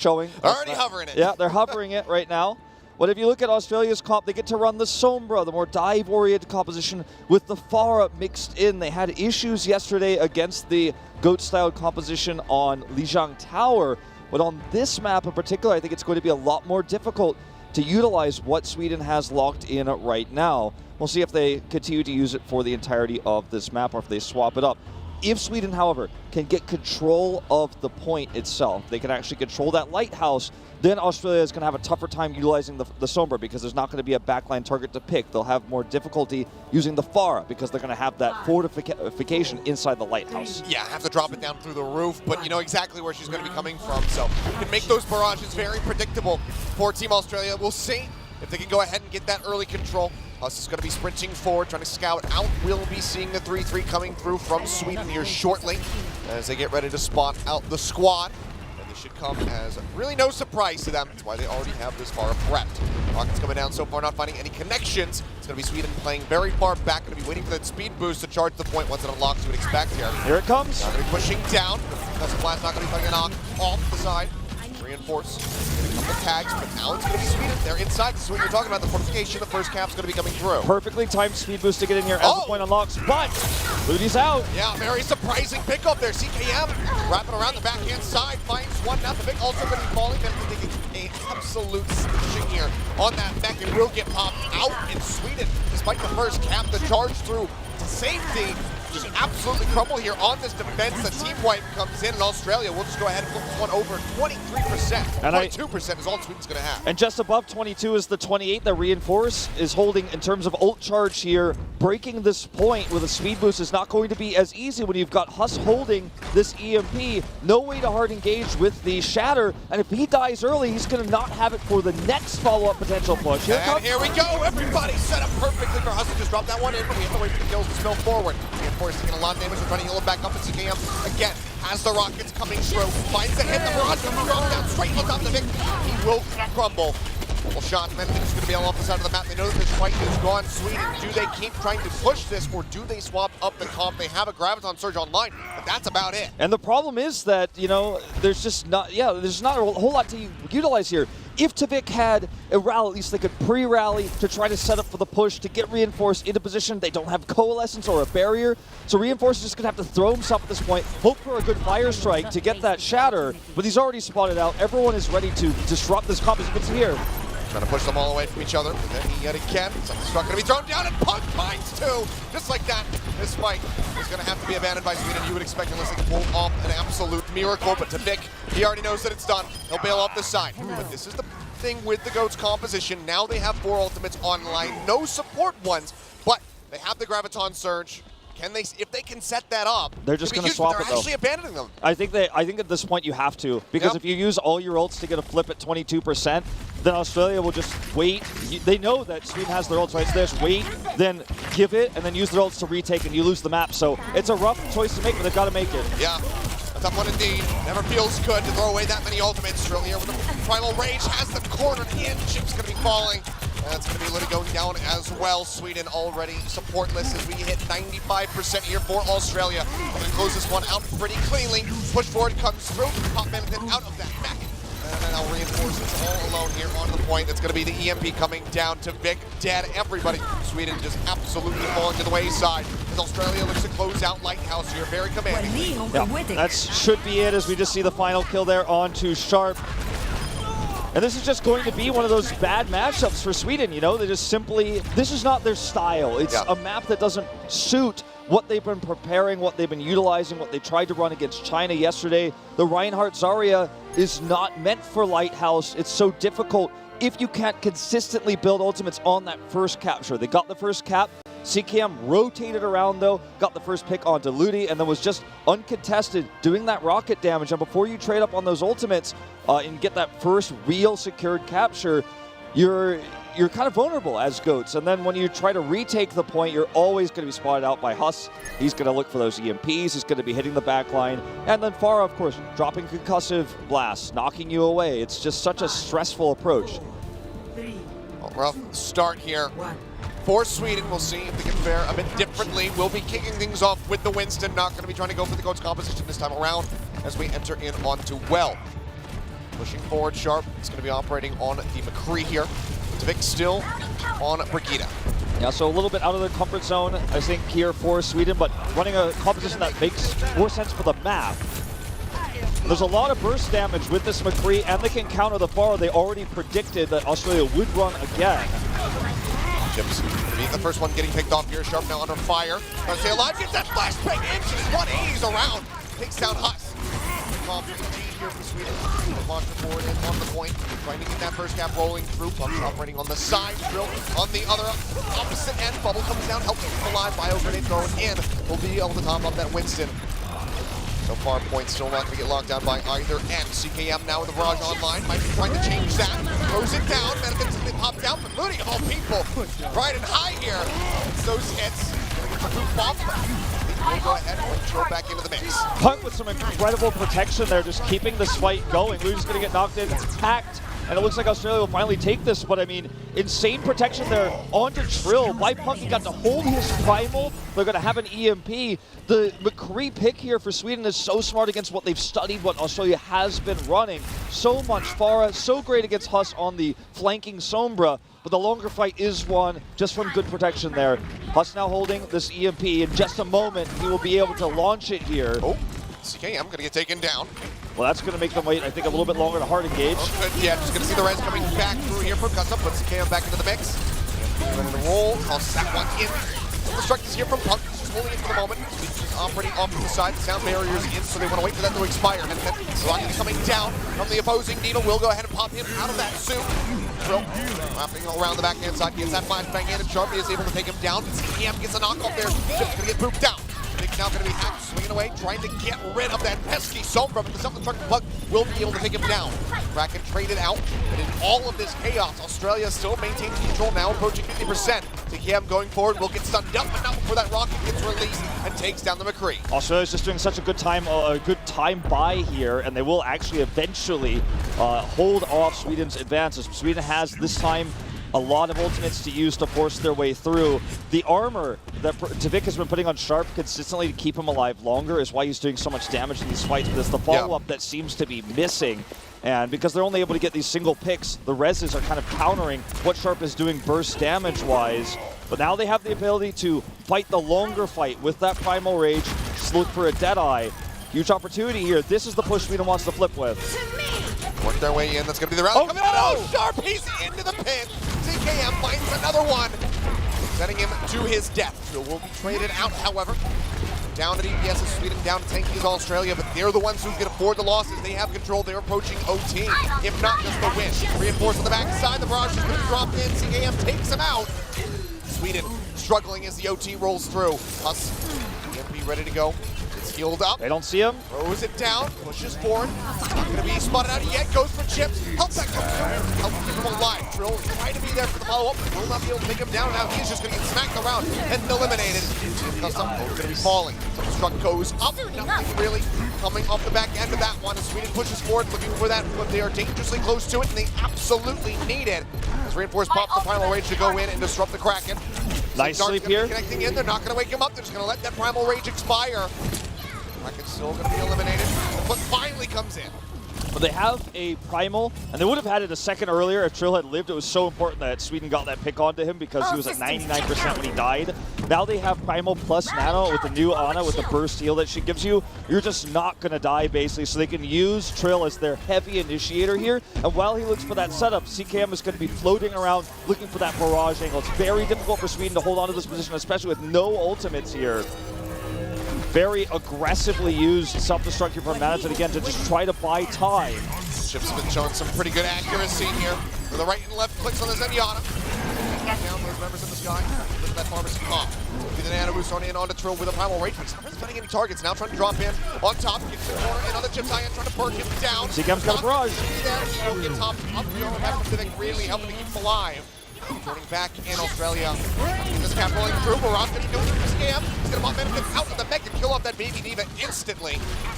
showing. Already hovering it. Yeah, they're hovering it right now. But if you look at Australia's comp, they get to run the Sombra, the more dive-oriented composition with the Farah mixed in. They had issues yesterday against the GOAT-style composition on Lijiang Tower, but on this map in particular, I think it's going to be a lot more difficult to utilize what Sweden has locked in right now. We'll see if they continue to use it for the entirety of this map or if they swap it up. If Sweden, however, can get control of the point itself, they can actually control that lighthouse, then Australia is going to have a tougher time utilizing the Sombra because there's not going to be a backline target to pick. They'll have more difficulty using the Farah because they're going to have that fortification inside the lighthouse. Yeah, have to drop it down through the roof, but you know exactly where she's going to be coming from, so you can make those barrages very predictable for Team Australia. We'll see if they can go ahead and get that early control. Huss is going to be sprinting forward, trying to scout out. We'll be seeing the 3-3 coming through from Sweden here shortly as they get ready to spot out the squad. And this should come as really no surprise to them. That's why they already have this far prepped. Rockets coming down so far, not finding any connections. It's going to be Sweden playing very far back, going to be waiting for that speed boost to charge the point once it unlocks, you would expect here. Here it comes. Now going to be pushing down. That's Blast not going to be putting a knock off the side. Reinforce. Get a couple tags, but now it's going to be Sweden. They're inside. This is what you're talking about, the fortification. The first cap's going to be coming through. Perfectly timed speed boost to get in here as the point unlocks, but Ludi's out. Yeah, very surprising pickup there. CKM wrapping around the backhand side, finds one. Now the Vic also going to be falling. They're taking an absolute switching here on that mech. It will get popped out in Sweden. Despite the first cap, the charge through to safety. Just absolutely crumble here on this defense. The team wipe comes in, and Australia will just go ahead and flip this one over 23%. And 22% is all Sweden's going to have. And just above 22 is the 28 that Reinforce is holding in terms of ult charge here. Breaking this point with a speed boost is not going to be as easy when you've got Huss holding this EMP. No way to hard engage with the Shatter, and if he dies early, he's going to not have it for the next follow-up potential push. Here we go. Everybody set up perfectly for Huss to just drop that one in, but we have to wait for the kills to spill forward. Reinforce taking a lot of damage. We're trying to heal it back up at CKM. Again, has the rockets coming through. Finds the hit. The barrage going to drop down straight on top of the Vic. He will crumble. Couple shots. Menden's going to be all off the side of the map. They know that this fight is gone. Sweden, do they keep trying to push this, or do they swap up the comp? They have a Graviton Surge online, but that's about it. And the problem is that, you know, there's just not, there's not a whole lot to utilize here. If Tavik had a rally, at least they could pre-rally to try to set up for the push, to get Reinforced into position. They don't have Coalescence or a barrier, so Reinforced is just going to have to throw himself at this point, hope for a good fire strike to get that Shatter, but he's already spotted out. Everyone is ready to disrupt this comp, as you can see here. Trying to push them all away from each other, and then he yet again, something's not going to be thrown down, and Punk finds two! Just like that, this fight is going to have to be abandoned by Sweden. You would expect unless they can pull off an absolute miracle, but Tavik, he already knows that it's done. He'll bail off the side. But this is the thing with the GOAT's composition. Now they have 4 ultimates online, no support ones, but they have the Graviton Surge. Can they, if they can set that up, they're just going to swap it though. They're actually abandoning them. I think at this point you have to, because if you use all your ults to get a flip at 22%, then Australia will just wait. They know that Sweden has their ults, right? So they just wait, then give it, and then use their ults to retake, and you lose the map. So it's a rough choice to make, but they've got to make it. Yeah. A tough one indeed. Never feels good to throw away that many ultimates. Earlier with the Primal Rage has the corner in. Chip's going to be falling. That's going to be Liddy going down as well. Sweden already supportless as we hit 95% here for Australia. We're going to close this one out pretty cleanly. Push forward comes through. Pop Benetton out of that mech. And then I'll reinforce this all alone here on the point. It's going to be the EMP coming down to Vic. Dead. Everybody. Sweden just absolutely falling to the wayside. As Australia looks to close out Lighthouse here. Very commanding. Yeah, that should be it as we just see the final kill there onto Sharp. And this is just going to be one of those bad matchups for Sweden, you know? They just simply, this is not their style. It's a map that doesn't suit what they've been preparing, what they've been utilizing, what they tried to run against China yesterday. The Reinhardt Zarya is not meant for Lighthouse. It's so difficult if you can't consistently build ultimates on that first capture. They got the first cap. CKM rotated around though, got the first pick onto Ludi, and then was just uncontested doing that rocket damage. And before you trade up on those ultimates and get that first real secured capture, you're kind of vulnerable as GOATs. And then when you try to retake the point, you're always going to be spotted out by Huss. He's going to look for those EMPs. He's going to be hitting the back line. And then Farah, of course, dropping concussive blasts, knocking you away. It's just such a stressful approach. Well, rough start here for Sweden. We'll see if they can fare a bit differently. We'll be kicking things off with the Winston. Not going to be trying to go for the GOAT's composition this time around as we enter in onto Well. Pushing forward, Sharp. It's going to be operating on the McCree here. Tvik still on Brigitte. Yeah, so a little bit out of the comfort zone, I think, here for Sweden, but running a composition that makes more sense for the map. There's a lot of burst damage with this McCree, and they can counter the Pharah. They already predicted that Australia would run again. Chips being the first one getting picked off here. Sharp now under fire. Trying to stay alive, gets that flashbang in. She's 180s around. Takes down Huss. Here for Sweden. Monster forward and on the point. Trying to get that first gap rolling through. Bubbles operating on the side. Drill on the other opposite end. Bubble comes down, helps him alive. Bio grenade thrown in. Will be able to top up that Winston. So far, points still not going to get locked down by either end. CKM now with the barrage online. Might be trying to change that. Throws it down. Benefits to pop down. But Moody, of all people, right and high here. It's those hits. Going to get the boot bump. We'll go ahead and throw back into the mix. Punt with some incredible protection there, just keeping this fight going. Ludi's going to get knocked in, hacked, and it looks like Australia will finally take this, but I mean, insane protection there onto Trill. By Punt, he got to hold his primal. They're going to have an EMP. The McCree pick here for Sweden is so smart against what they've studied, what Australia has been running. So much Pharah, so great against Huss on the flanking Sombra. But the longer fight is won just from good protection there. Huss now holding this EMP. In just a moment, he will be able to launch it here. Oh, CKM going to get taken down. Well, that's going to make them wait, I think, a little bit longer to hard engage. Oh, good. Yeah, just going to see the res coming back through here from Custom. Puts CKM back into the mix. Ready to roll. Tosses that one in. The strike is here from Punk. He's just holding it for the moment. He's operating off to the side. The sound barrier's in, so they want to wait for that to expire. And then Rocket coming down from the opposing needle. Will go ahead and pop him out of that suit. Drill. Wrapping around the backhand side. Gets that flashbang in, and Sharpie is able to take him down. CKM gets a knockoff there. Chip's going to get pooped down. Big's now going to be hacked, swinging away, trying to get rid of that pesky Sombra, but the self-destruct plug will be able to take him down. Kraken traded out, but in all of this chaos, Australia still maintains control now, approaching 50%. CKM going forward will get stunned up, but not before that rocket gets released and takes down the McCree. Australia's just doing such a good time buy here, and they will actually eventually hold off Sweden's advances. Sweden has this time a lot of ultimates to use to force their way through. The armor that Tvik has been putting on Sharp consistently to keep him alive longer is why he's doing so much damage in these fights, but it's the follow-up that seems to be missing. And because they're only able to get these single picks, the reses are kind of countering what Sharp is doing burst damage-wise. But now they have the ability to fight the longer fight with that Primal Rage, just look for a Deadeye. Huge opportunity here. This is the push Sweden wants to flip with. Work their way in. That's going to be the rally. Oh, Sharp, he's into the pin. CKM finds another one, sending him to his death. Trill will be traded out, however. Down to DPS is Sweden, down to tanky is Australia, but they're the ones who can afford the losses. They have control. They're approaching OT, if not just the win. Reinforced on the backside. The barrage is going to be dropped in. CKM takes him out. Sweden struggling as the OT rolls through. Huss, EMP ready to go. It's healed up. They don't see him. Throws it down, pushes forward. Not going to be spotted out yet. Goes for chips. Helps that come through. Helps keep him alive. Trill trying to be there for the follow-up. Will not be able to take him down. Now he's just going to get smacked around and eliminated. Custom going to be falling. Self-destruct goes up. Nothing really coming off the back end of that one. As Sweden pushes forward, looking for that, but they are dangerously close to it, and they absolutely need it. As Reinforced pops the Primal Rage to go in and disrupt the Kraken. Nice sleep here. Connecting in. They're not going to wake him up. They're just going to let that Primal Rage expire. Kraken's still going to be eliminated, but finally comes in. But they have a Primal, and they would have had it a second earlier if Trill had lived. It was so important that Sweden got that pick onto him because he was at 99% when he died. Now they have Primal plus Nano with the new Ana with the burst heal that she gives you. You're just not going to die, basically, so they can use Trill as their heavy initiator here. And while he looks for that setup, CKM is going to be floating around looking for that barrage angle. It's very difficult for Sweden to hold on to this position, especially with no ultimates here. Very aggressively used self-destructive from Management again to just try to buy time. Chip's been showing some pretty good accuracy here. For the right and left clicks on the Zenyatta. Down those members in the sky. Look at that pharmacy pop. Be the Nano boost on in onto Trill with a Primal Rage. He's not finding any targets. Now trying to drop in on top. Gets the corner in on the Chip's eye and trying to perk him down. CKM's got a barrage. There, he'll get topped up. Really helping to keep him alive. Turning back in Australia. This cap rolling through. Baron's going to be doing the scam. He's going to pop benefits out of the mech to kill off that baby Diva instantly.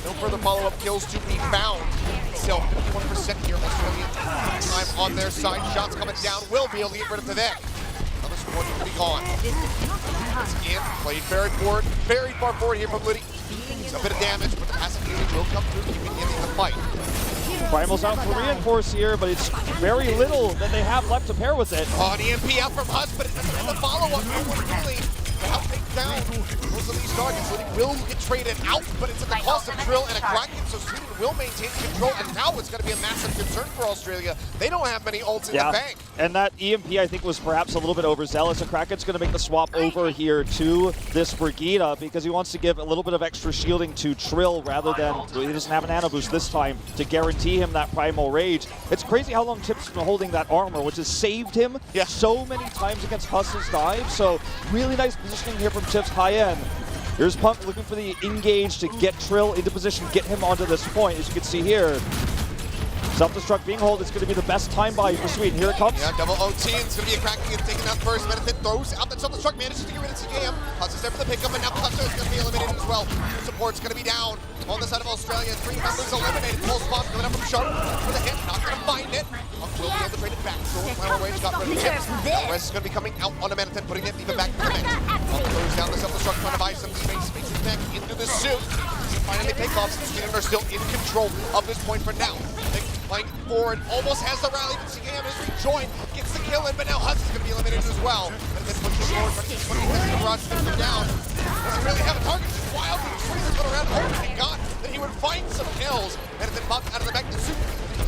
No further follow-up kills to be found. Still 51% here. Australia time on their side. Shots coming down. Will be able to get rid of the deck. Another squad to be gone. It's in. Played very far forward here from Liddy. A bit of damage, but the passive healing will come through, keeping him in the fight. Primal's out for reinforce here, but it's very little that they have left to pair with it. Oh, an EMP out from Huss, but it doesn't have the follow-up. No one really to help take down most of these targets. So he will get traded out, but it's at the cost of Trill and a Kraken, so Sweden will maintain control, and now it's going to be a massive concern for Australia. They don't have many ults in the bank. And that EMP, I think, was perhaps a little bit overzealous. A Kraken's going to make the swap over here to this Brigida because he wants to give a little bit of extra shielding to Trill rather than, he doesn't have an Nano Boost this time to guarantee him that Primal Rage. It's crazy how long Tip's been holding that armor, which has saved him so many times against Huss's dive. So really nice positioning here from Tip's high end. Here's Punk looking for the engage to get Trill into position, get him onto this point, as you can see here. Self-destruct being hold, it's going to be the best time buy for Sweden. Here it comes. Yeah, double OT, and it's going to be a Kraken getting taken out first. Benefit throws out that self-destruct, manages to get rid of CKM. Huss is there for the pickup, and now Cluster is going to be eliminated as well. Support's going to be down on the side of Australia. 3 members eliminated. Full spawn coming up from Sharp for the hit, not going to find it. Will be able to trade it back. So final range got rid of the chips. The rest is going to be coming out on a Manathan, putting it even back to the mix. Throws down the self-destruct, trying to buy some space, makes it back into the suit. Finally pick off, since Sweden are still in control of this point for now. Playing forward, almost has the rally, but CKM has rejoined, gets the kill in, but now Huss is going to be eliminated as well. And then pushes forward, but he's putting his garage him down. Doesn't really have a target, just wildly swings it around, hoping God that he would find some kills. And then popped out of the back, the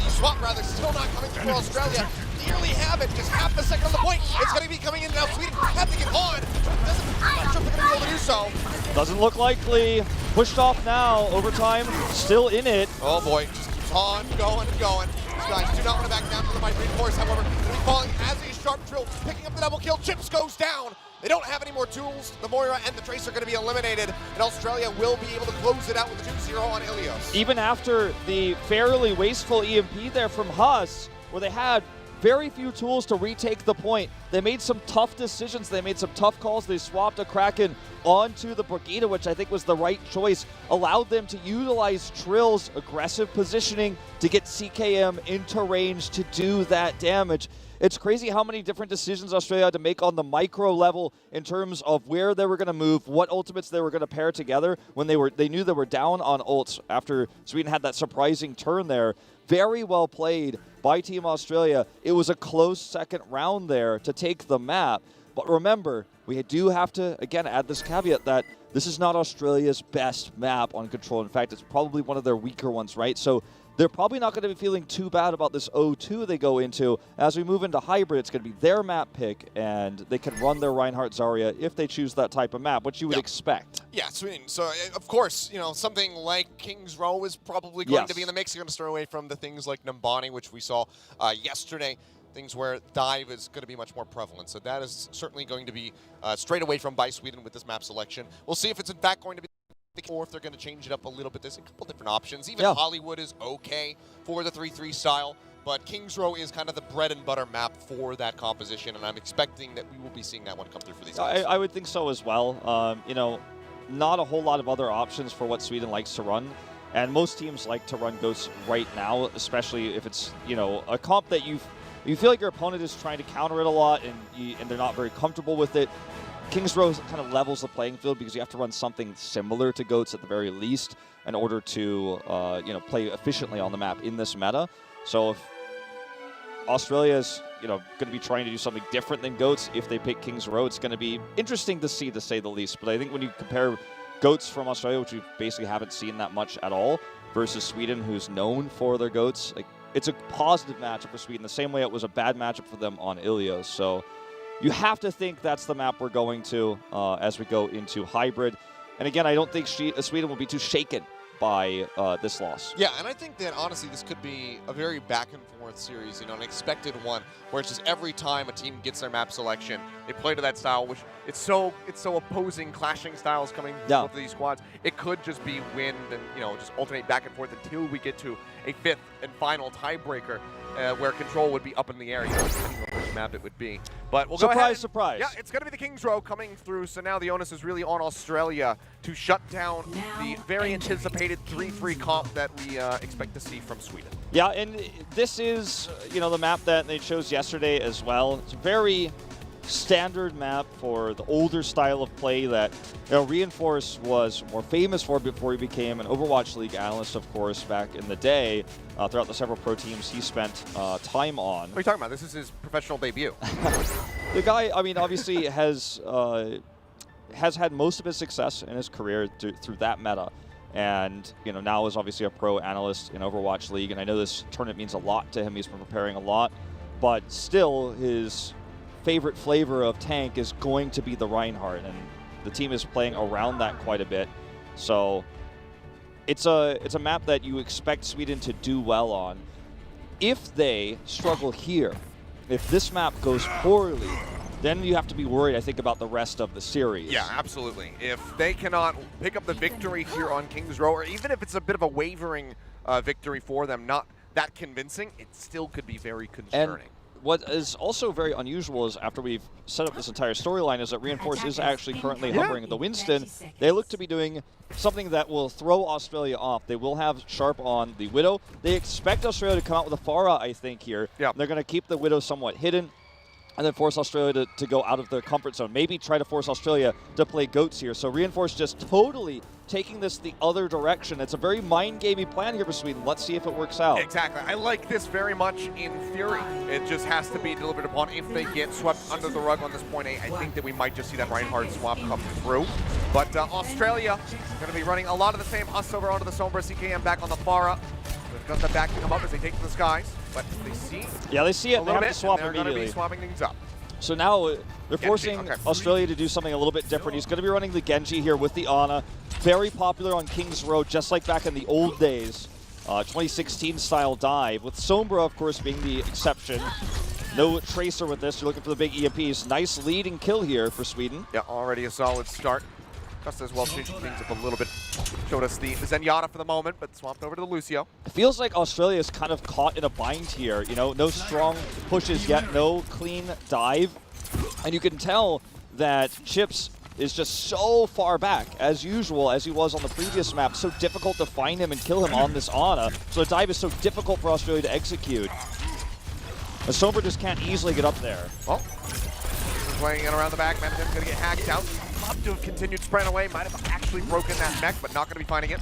swap rather, still not coming through Australia. Nearly have it, just half a second on the point. It's going to be coming in now. Sweden have to get on, but it doesn't, I'm not sure if they're going to be able to do so. Doesn't look likely. Pushed off now, overtime, still in it. Oh boy. On, going, and going. These guys do not want to back down to the might reinforce, however, going to be falling as a Sharp Trill, picking up the double kill. Chips goes down. They don't have any more tools. The Moira and the Tracer are going to be eliminated, and Australia will be able to close it out with a 2-0 on Ilios. Even after the fairly wasteful EMP there from Huss, where they had very few tools to retake the point. They made some tough decisions. They made some tough calls. They swapped a Kraken onto the Brigida, which I think was the right choice. Allowed them to utilize Trill's aggressive positioning to get CKM into range to do that damage. It's crazy how many different decisions Australia had to make on the micro level in terms of where they were going to move, what ultimates they were going to pair together when they knew they were down on ults after Sweden had that surprising turn there. Very well played by Team Australia. It was a close second round there to take the map. But remember, we do have to, again, add this caveat that this is not Australia's best map on Control. In fact, it's probably one of their weaker ones, right? So they're probably not going to be feeling too bad about this 0-2 they go into. As we move into Hybrid, it's going to be their map pick, and they can run their Reinhardt Zarya if they choose that type of map, which you would expect. Yeah, Sweden. So, of course, you know, something like King's Row is probably going to be in the mix. You're going to stray away from the things like Numbani, which we saw yesterday. Things where dive is going to be much more prevalent. So that is certainly going to be strayed away from by Sweden with this map selection. We'll see if it's in fact going to be, or if they're going to change it up a little bit. There's a couple different options. Even Hollywood is okay for the 3-3 style, but King's Row is kind of the bread and butter map for that composition, and I'm expecting that we will be seeing that one come through for these guys. I would think so as well. You know, not a whole lot of other options for what Sweden likes to run. And most teams like to run Ghosts right now, especially if it's, you know, a comp that you feel like your opponent is trying to counter it a lot and they're not very comfortable with it. King's Row kind of levels the playing field because you have to run something similar to Goats at the very least in order to you know, play efficiently on the map in this meta. So if Australia's, you know, going to be trying to do something different than Goats if they pick King's Row, it's going to be interesting to see, to say the least. But I think when you compare Goats from Australia, which we basically haven't seen that much at all, versus Sweden, who's known for their Goats, like, it's a positive matchup for Sweden, the same way it was a bad matchup for them on Ilios. So you have to think that's the map we're going to as we go into Hybrid. And again, I don't think Sweden will be too shaken by this loss. Yeah, and I think that honestly this could be a very back and forth series, you know, an expected one where it's just every time a team gets their map selection, they play to that style, which it's so opposing, clashing styles coming from both of these squads. It could just be wind and, you know, just alternate back and forth until we get to a fifth and final tiebreaker where Control would be up in the air, you know, depending on which map it would be. But we'll go ahead. Surprise. Yeah, it's going to be the King's Row coming through, so now the onus is really on Australia to shut down the very anticipated 3-3 comp that we expect to see from Sweden. Yeah, and this is, you know, the map that they chose yesterday as well. It's very standard map for the older style of play that Reinforce was more famous for before he became an Overwatch League analyst, of course, back in the day. Throughout the several pro teams he spent time on. What are you talking about? This is his professional debut. The guy, I mean, obviously has had most of his success in his career through that meta. And, now is obviously a pro analyst in Overwatch League. And I know this tournament means a lot to him. He's been preparing a lot. But still, his favorite flavor of tank is going to be the Reinhardt, and the team is playing around that quite a bit. So it's a map that you expect Sweden to do well on. If they struggle here, if this map goes poorly, then you have to be worried, I think, about the rest of the series. Yeah, absolutely. If they cannot pick up the victory here on King's Row, or even if it's a bit of a wavering victory for them, not that convincing, it still could be very concerning. And what is also very unusual is after we've set up this entire storyline is that Reinforce is actually currently hovering the Winston. They look to be doing something that will throw Australia off. They will have Sharp on the Widow. They expect Australia to come out with a Pharah, I think, here. Yep. They're going to keep the Widow somewhat hidden and then force Australia to go out of their comfort zone. Maybe try to force Australia to play goats here. So Reinforce just totally taking this the other direction. It's a very mind-gamey plan here for Sweden. Let's see if it works out. Exactly. I like this very much in theory. It just has to be delivered upon. If they get swept under the rug on this point A, I think that we might just see that Reinhardt swap come through. But Australia going to be running a lot of the same us over onto the Sombra. CKM back on the Pharah. They've got them backing them up as they take to the skies. But they see. Yeah, they see it. They have to swap they're immediately. They're going to be swapping things up. So now they're forcing Australia to do something a little bit different. He's going to be running the Genji here with the Ana. Very popular on King's Row, just like back in the old days. 2016 style dive, with Sombra, of course, being the exception. No Tracer with this. You're looking for the big EMPs. Nice lead and kill here for Sweden. Yeah, already a solid start. Just as well changing things up a little bit. Showed us the Zenyatta for the moment, but swapped over to the Lucio. It feels like Australia is kind of caught in a bind here. No strong pushes yet, no clean dive. And you can tell that Chips is just so far back, as usual, as he was on the previous map. So difficult to find him and kill him on this Ana. So the dive is so difficult for Australia to execute. And Sombra just can't easily get up there. Well, playing it around the back. Manton's going to get hacked out. Love to have continued spraying away. Might have actually broken that mech, but not going to be finding it.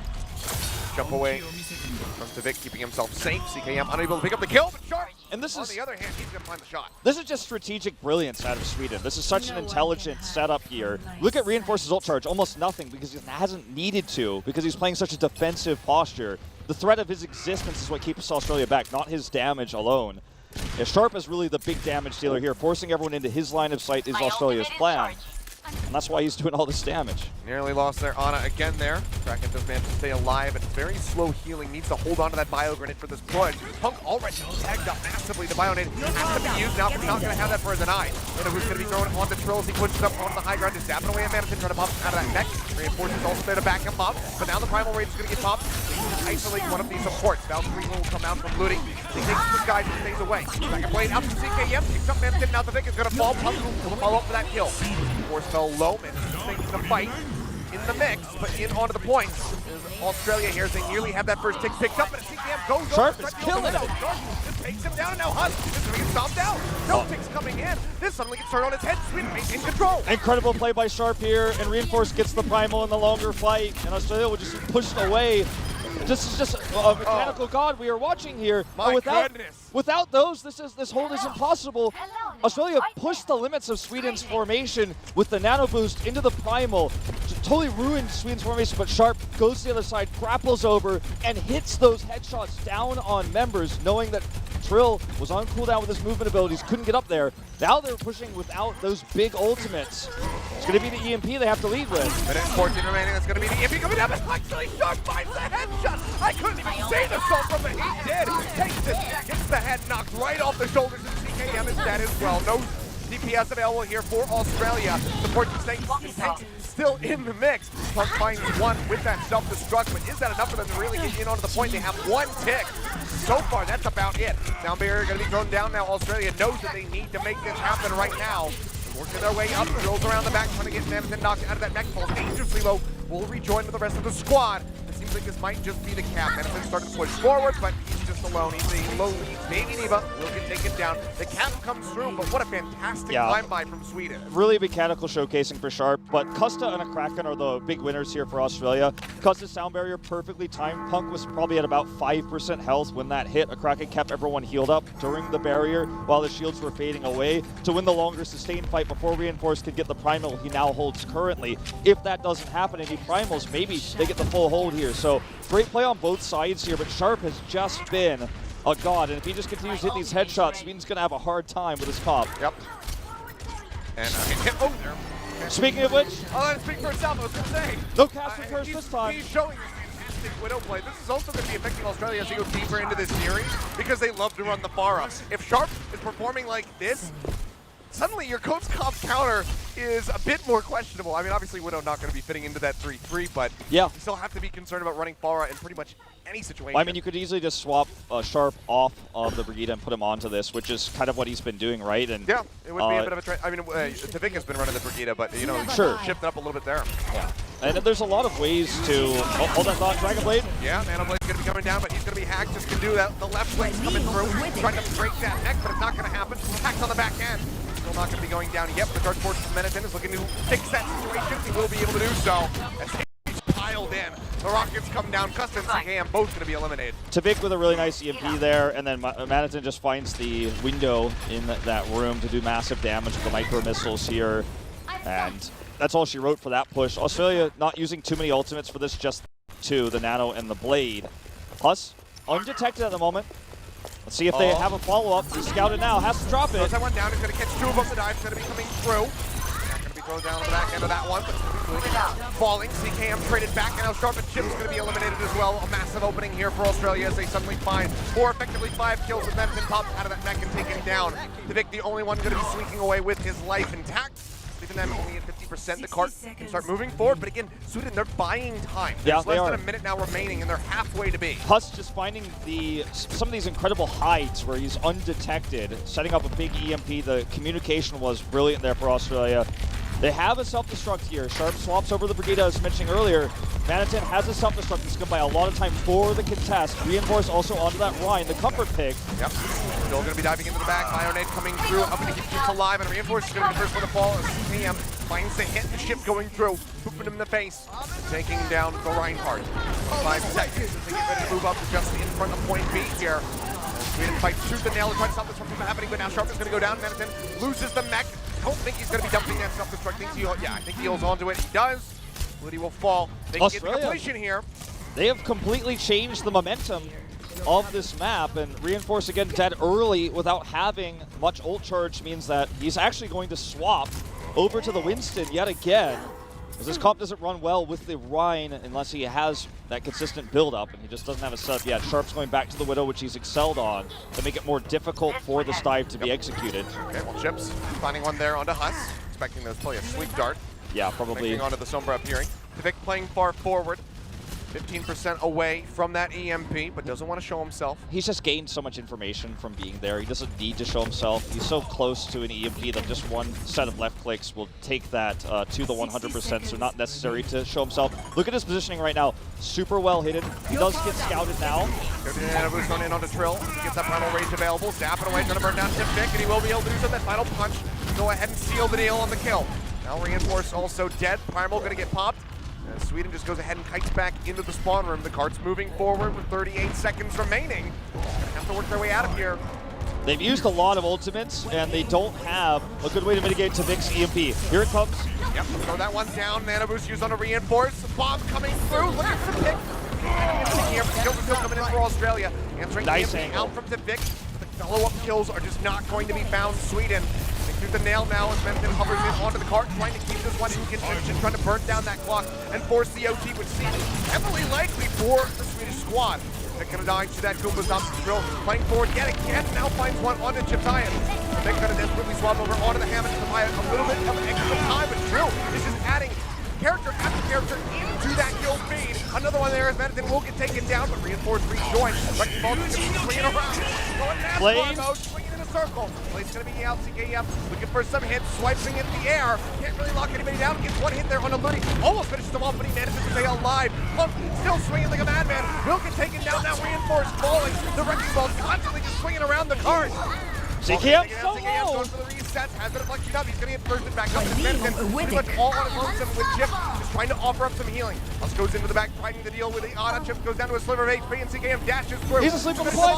Jump away from Tavik, keeping himself safe. CKM unable to pick up the kill, but Sharp, and this on the other hand, he's going to find the shot. This is just strategic brilliance out of Sweden. This is such an intelligent setup here. Look at Reinforce's ult charge, almost nothing, because he hasn't needed to, because he's playing such a defensive posture. The threat of his existence is what keeps Australia back, not his damage alone. Yeah, Sharp is really the big damage dealer here. Forcing everyone into his line of sight is Australia's plan. And that's why he's doing all this damage. Nearly lost their Ana again there. Kraken does manage to stay alive, and very slow healing. Needs to hold on to that Bio Grenade for this push. Punk already tagged up massively. The Bio Grenade has to be used now, but we're not going to have that for Deny. And who's going to be thrown on the Trill as he pushes up onto the high ground, just zapping away at Manton, trying to pop out of that mech. Reinforcements also there to back him up, but now the Primal Rage is going to get popped. They need to isolate one of these supports. Valkyrie will come out from looting. He takes the guys and stays away. Second blade up to CKM, picks up Manton. Now the Vic is going to fall. Punk will follow up for that kill. Force fell low, and taking the fight in the mix, but in onto the point is Australia here as they nearly have that first tick picked up, but CKM goes Sharp is killing him. Sharp just takes him down, and now Husk is going to get stomped out. No ticks coming in. This suddenly gets started on its head. Sweden maintain control. Incredible play by Sharp here, and Reinforce gets the Primal in the longer fight, and Australia will just push it away. This is just a mechanical god we are watching here. My goodness. Without those, this hold is impossible. Australia pushed the limits of Sweden's formation with the nano boost into the Primal. Totally ruined Sweden's formation, but Sharp goes to the other side, grapples over, and hits those headshots down on members, knowing that Trill was on cooldown with his movement abilities, couldn't get up there. Now they're pushing without those big ultimates. It's going to be the EMP they have to lead with. Minute 14 remaining, that's going to be the EMP coming up, and actually Sharp finds the headshot. I couldn't even see the shot from the he did. Takes it, gets the head knocked right off the shoulders, and CKM is dead as well. No DPS available here for Australia. Support tanks still in the mix. Punk finds one with that self-destruct, but is that enough for them to really get in onto the point? They have one tick. So far, that's about it. Down barrier going to be thrown down now. Australia knows that they need to make this happen right now. Working their way up, drills around the back, trying to get Manton knocked out of that mech pole. Dangerously low, will rejoin with the rest of the squad. It seems like this might just be the cap. Manton started to push forward, but he's just alone. He's a low lead Maybe Neva will get taken down. The cap comes through, but what a fantastic climb by from Sweden. Really mechanical showcasing for Sharp, but Custa and a Kraken are the big winners here for Australia. Custa's sound barrier perfectly timed. Punk was probably at about 5% health when that hit. A Kraken kept everyone healed up during the barrier while the shields were fading away to win the longer sustained fight before Reinforced could get the primal he now holds currently. If that doesn't happen and he primals, maybe they get the full hold here. So great play on both sides here, but Sharp has just been a god, and if he just continues to hit these headshots, Sweden's going to have a hard time with his pop. Yep. And I mean, oh, there. Speaking of which, I'll let it speak for itself. I was going to say. No caster curse this time. He's showing fantastic Widow play. This is also going to be affecting Australia as they go deeper into this series because they love to run the Pharah. If Sharp is performing like this, suddenly your Coach Comp counter is a bit more questionable. I mean, obviously Widow not going to be fitting into that 3-3, but you still have to be concerned about running Pharah in pretty much any situation. Well, I mean, you could easily just swap Sharp off of the Brigida and put him onto this, which is kind of what he's been doing, right? And yeah, it would be a bit of a trend. I mean, Tavik has been running the Brigida, but, you know, shifted up a little bit there. Yeah. And there's a lot of ways to... Oh, hold that thought, Dragon Blade. Yeah, Nano Blade's going to be coming down, but he's going to be hacked. Just can do that. The left flank's coming through, trying to break that neck, but it's not going to happen. Hacked on the back end. Still not going to be going down yet, but the Dark Force Menitin is looking to fix that situation. He will be able to do so. As he's piled in, the Rockets come down. Custom and CKM both going to be eliminated. Tavik with a really nice EMP there, and then Menitin just finds the window in that room to do massive damage with the micro missiles here. And that's all she wrote for that push. Australia not using too many ultimates for this, just two, the Nano and the Blade. Plus, undetected at the moment. Let's see if they have a follow-up. He's scouted now, has to drop it. Throws that one down, he's going to catch two of them. The dive's going to be coming through. Not going to be thrown down on the back end of that one, but falling. CKM traded back, and now Sharp and Chip's going to be eliminated as well. A massive opening here for Australia as they suddenly find effectively 5 kills with Menitin popped out of that mech and taken down. Tavik, the only one going to be sneaking away with his life intact. Leaving them only at 50%. The cart can start moving forward, but again, Sweden, they're buying time. There's less than a minute now remaining, and they're halfway to be. Huss just finding some of these incredible hides where he's undetected, setting up a big EMP. The communication was brilliant there for Australia. They have a self-destruct here. Sharp swaps over the Brigida, as mentioned earlier. Menitin has a self-destruct that's going to buy a lot of time for the contest. Reinforce also onto that Rhine, the comfort pick. Yep. Still going to be diving into the back. Bionade coming through, hoping to keep Chips alive, and Reinforce is going to be the first one to fall. CKM finds the hit, the ship going through, pooping him in the face, taking down the Reinhardt. 5 seconds as they get ready to move up to just in front of point B here. Sweden fights tooth and nail to try to stop this from happening, but now Sharp is going to go down. Menitin loses the mech. I don't think he's going to be dumping that self-destruct. I think he holds onto it. He does. Woody will fall. They can get the completion here. They have completely changed the momentum of this map, and Reinforce again dead early without having much ult charge means that he's actually going to swap over to the Winston yet again. Because this comp doesn't run well with the Rhine unless he has that consistent build-up, and he just doesn't have a setup yet. Sharp's going back to the Widow, which he's excelled on, to make it more difficult for this dive to be executed. Okay, well, Chips finding one there onto Huss, expecting those play a sleep dart. Yeah, probably. Making onto the Sombra appearing. Tavik playing far forward. 15% away from that EMP, but doesn't want to show himself. He's just gained so much information from being there. He doesn't need to show himself. He's so close to an EMP that just one set of left clicks will take that to the 100%, so not necessary to show himself. Look at his positioning right now. Super well hidden. He does get scouted now. Boost going in onto Trill. Gets that final rage available. Zapping away, going to burn down Tavik, and he will be able to do so. That final punch. Go ahead and seal the deal on the kill. Now Reinforce also dead. Primal going to get popped. Sweden just goes ahead and kites back into the spawn room. The cart's moving forward with 38 seconds remaining. Gonna have to work their way out of here. They've used a lot of ultimates, and they don't have a good way to mitigate Tavik's EMP. Here it comes. Yep, throw that one down. Nano boost used on a Reinforce. Bomb coming through. Look at the pick. Here, but kills are still coming in for Australia. Answering nice EMP out from Tavik. The follow-up kills are just not going to be found. Sweden through the nail now as Menitin hovers in onto the cart, trying to keep this one in contention, trying to burn down that clock and force the OT, which seems heavily likely for the Swedish squad. They're going to die to that Goomba Zombi Drill, playing forward yet again, now finds one onto Chipsian. They're going to desperately swap over onto the Hammond to buy a little bit of extra time, but Drill is just adding character after character into that kill feed. Another one there as Menitin will get taken down, but Reinforced rejoins. Wrecking Ball just swinging around. Going mad mode, swinging in his circle. Well, he's going to be out. CKM looking for some hits, swiping in the air. Can't really lock anybody down. Gets one hit there on a Looney. Almost finishes him off, but he manages to stay alive. Punk still swinging like a madman. Will get taken down. Now Reinforced falling. The wrecking ball constantly just swinging around the cart. CKM so low. Going for the resets, has been a flexion up. He's going to get first and back up. Pretty much all on his own with Chip, just trying to offer up some healing. Us goes into the back, fighting the deal with the Ana. Chip goes down to a sliver of HP, and CKM dashes through. He's asleep on the play.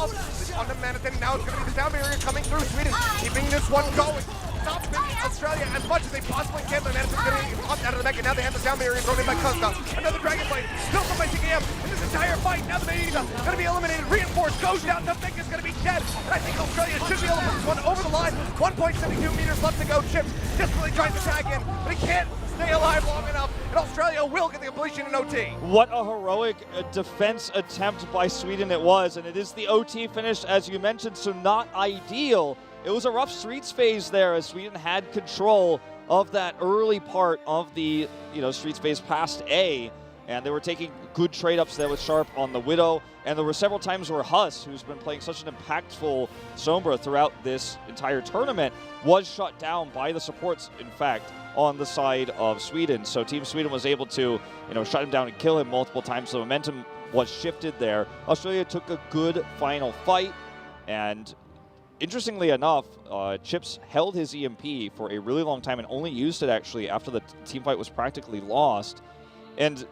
On the Manhattan, now it's going to be the down barrier coming through. Sweden keeping this one going. Stops Australia as much as they possibly can, but Manhattan's going to get popped out of the mech, and now they have the down barrier thrown in by Costa. Another Dragon Blade, still come by CKM in this entire fight. Now the Medina going to be eliminated. Reinforced goes down. The Vic is going to be dead, and I think Australia should be able to put this one over the line. 1.72 meters left to go. Chip desperately tries to tag in, but he can't stay alive long enough, and Australia will get the completion in OT. What a heroic defense attempt by Sweden it was, and it is the OT finish, as you mentioned, so not ideal. It was a rough streets phase there as Sweden had control of that early part of the streets phase past A, and they were taking good trade-ups there with Sharp on the Widow, and there were several times where Huss, who's been playing such an impactful Sombra throughout this entire tournament, was shut down by the supports, in fact, on the side of Sweden. So Team Sweden was able to shut him down and kill him multiple times. The momentum was shifted there. Australia took a good final fight, and interestingly enough, Chips held his EMP for a really long time and only used it actually after the team fight was practically lost. And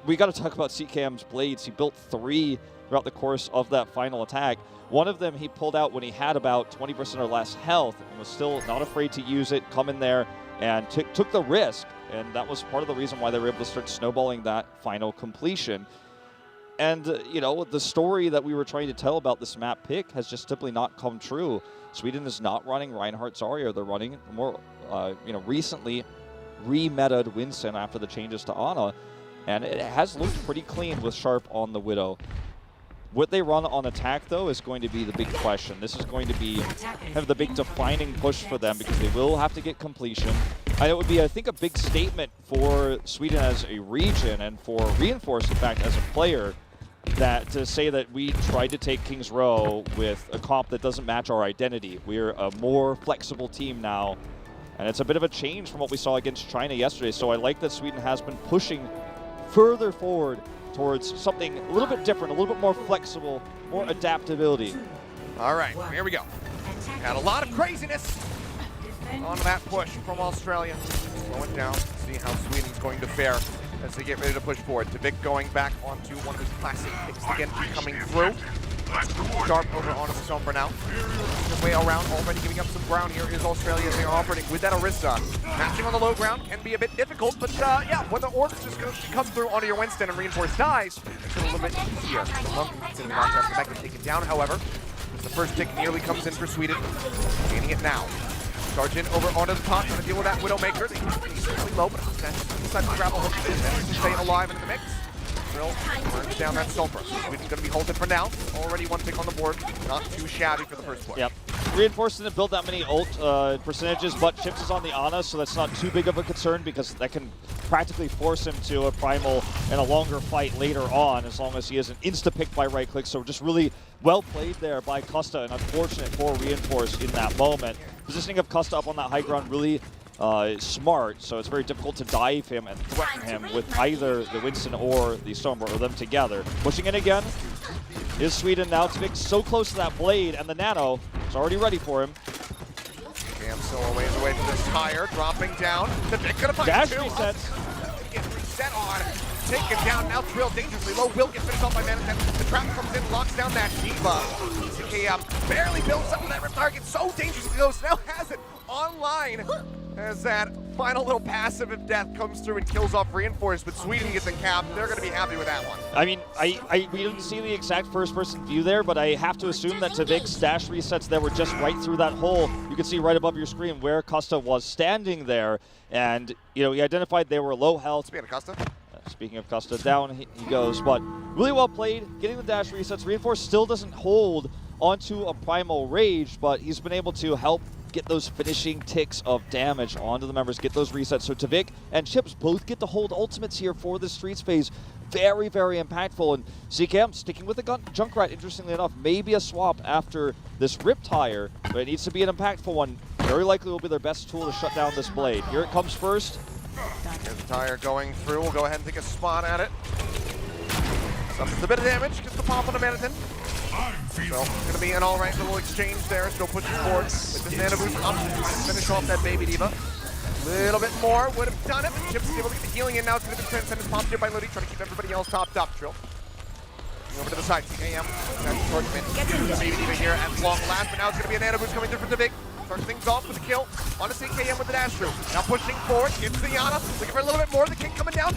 we got to talk about CKM's blades. He built 3 throughout the course of that final attack. One of them he pulled out when he had about 20% or less health and was still not afraid to use it, come in there, and took the risk. And that was part of the reason why they were able to start snowballing that final completion. And, the story that we were trying to tell about this map pick has just simply not come true. Sweden is not running Reinhardt Zarya. They're running more, recently re-meta'd Winston after the changes to Ana. And it has looked pretty clean with Sharp on the Widow. What they run on attack, though, is going to be the big question. This is going to be kind of the big defining push for them because they will have to get completion. And it would be, I think, a big statement for Sweden as a region and for Reinforced, in fact, as a player, that to say that we tried to take Kings Row with a comp that doesn't match our identity. We're a more flexible team now, and it's a bit of a change from what we saw against China yesterday. So I like that Sweden has been pushing further forward towards something a little bit different, a little bit more flexible, more adaptability. All right, here we go. Got a lot of craziness on that push from Australia. Slow it down, see how Sweden's going to fare as they get ready to push forward. Vic going back onto one of his classic picks again, coming through. Sharp over onto the Sombra now. The way around, already giving up some ground here is Australia as they are operating with that Orisa. Matching on the low ground can be a bit difficult, but yeah, when the orders just come through onto your Winston and Reinforced dies, it's a little bit easier. Monk is going to be knocked out. Back and taken down, however, as the first tick nearly comes in for Sweden. Gaining it now. Sergeant over onto the top, trying to deal with that Widowmaker. He's really low, but decided to grab a hook and stay alive in the mix. Drill burns down that Sombra. Sweden's going to be halted for now. Already one tick on the board. Not too shabby for the first push. Yep. Reinforced didn't build that many ult percentages, but Chips is on the Ana, so that's not too big of a concern because that can practically force him to a primal and a longer fight later on as long as he isn't insta-picked by right click. So just really well played there by Costa, and unfortunate for Reinforced in that moment. Positioning of Costa up on that high ground really smart, so it's very difficult to dive him and threaten him with either the Winston or the Sombra or them together. Pushing in again is Sweden now. Vic so close to that blade, and the Nano is already ready for him. Cam still a ways away from this tire, dropping down. The Vic gonna find Dash two. resets. Get reset on. Taken down, now Drill dangerously low. Will get finished off by Manhattan. The trap comes in, locks down that Diva. CKM barely builds up with that rip target. So dangerously close, now has it online. As that final little passive of death comes through and kills off Reinforced, but Sweden gets a cap. They're going to be happy with that one. I mean, we didn't see the exact first-person view there, but I have to assume that Vic's dash resets there were just right through that hole. You can see right above your screen where Costa was standing there, and he identified they were low health. Speaking of Costa, down he goes, but really well played, getting the dash resets. Reinforced still doesn't hold onto a primal rage, but he's been able to help get those finishing ticks of damage onto the members, get those resets. So Tavik and Chips both get to hold ultimates here for the Streets phase. Very, very impactful. And CKM sticking with the Junkrat, interestingly enough, maybe a swap after this Riptire, but it needs to be an impactful one. Very likely will be their best tool to shut down this blade. Here it comes first. Here's the tire going through. We'll go ahead and take a spot at it. Suffers a bit of damage, gets the pop on the Manathin. So it's going to be an alright little exchange there. Still pushing forward with this Nano Boost up. Finish off that Baby Diva. Little bit more would have done it, but Chips is able to get the healing in now. It's going to be Transcendence popped here by Ludi, trying to keep everybody else topped up. Trill. Over to the side, CKM. That's towards mid. The Baby Diva here at long last, but now it's going to be a Nano Boost coming through for Tavik. Starts things off with a kill on the CKM with the dash through. Now pushing forward, gets the Yana, looking for a little bit more. The King coming down.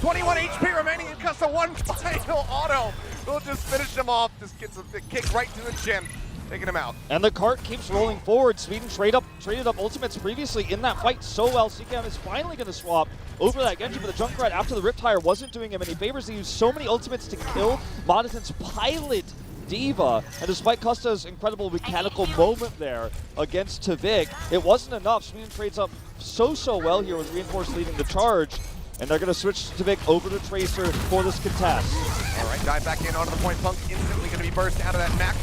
21 HP remaining in Custa. One final auto. We'll just finish him off. Just gets a kick right to the chin, taking him out. And the cart keeps rolling forward. Sweden traded up ultimates previously in that fight so well. CKM is finally going to swap over that Genji, but the Junkrat after the Riptire wasn't doing him any favors. He used so many ultimates to kill Monatan's pilot Diva, and despite Custa's incredible mechanical moment there against Tavik, it wasn't enough. Sweden trades up so well here with Reinforce leading the charge, and they're going to switch Tavik over to Tracer for this contest. All right, dive back in onto the point. Punk instantly going to be burst out of that Mac.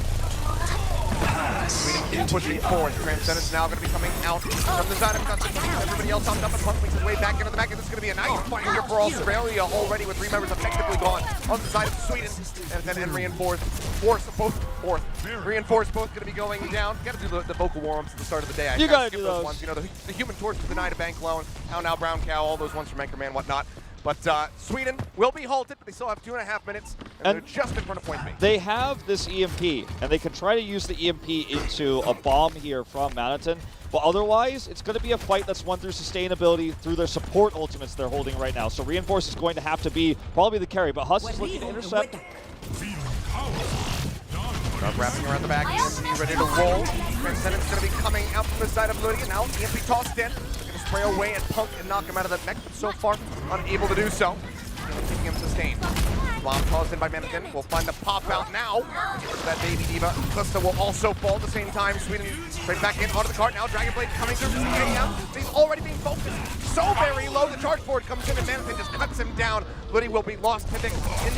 Sweden is pushing forward. Transcendence now going to be coming out from the side of Custa. Everybody else hopped up, and Punk makes his way back into the Mac, and this is going to be a nice fight here for Australia already with 3 members effectively gone on the side of Sweden. And Reinforce both going to be going down. Got to do the vocal warm-ups at the start of the day. You got to do those ones. You know, the Human Torch for the Night of Bank Loan, How Now Brown Cow, all those ones from Anchorman, whatnot. But Sweden will be halted, but they still have 2.5 minutes, and they're just in front of point B. They have this EMP, and they can try to use the EMP into a bomb here from Manhattan. But otherwise, it's going to be a fight that's won through sustainability through their support ultimates they're holding right now. So Reinforce is going to have to be probably the carry, but Huss is looking to intercept. Wrapping around the back, EMP ready to roll. Transcendence going to be coming out from the side of Ludi, and now EMP tossed in. Going to spray away at Punk and knock him out of that mech, but so far unable to do so. Keeping him sustained. Bomb tossed in by Manathin. We'll find the pop out now. That Baby Diva. Custa will also fall at the same time. Sweden straight back in onto the cart now. Dragon Blade coming through for CKM. He's already being focused so very low. The charge board comes in and Manathin just cuts him down. Ludi will be lost in the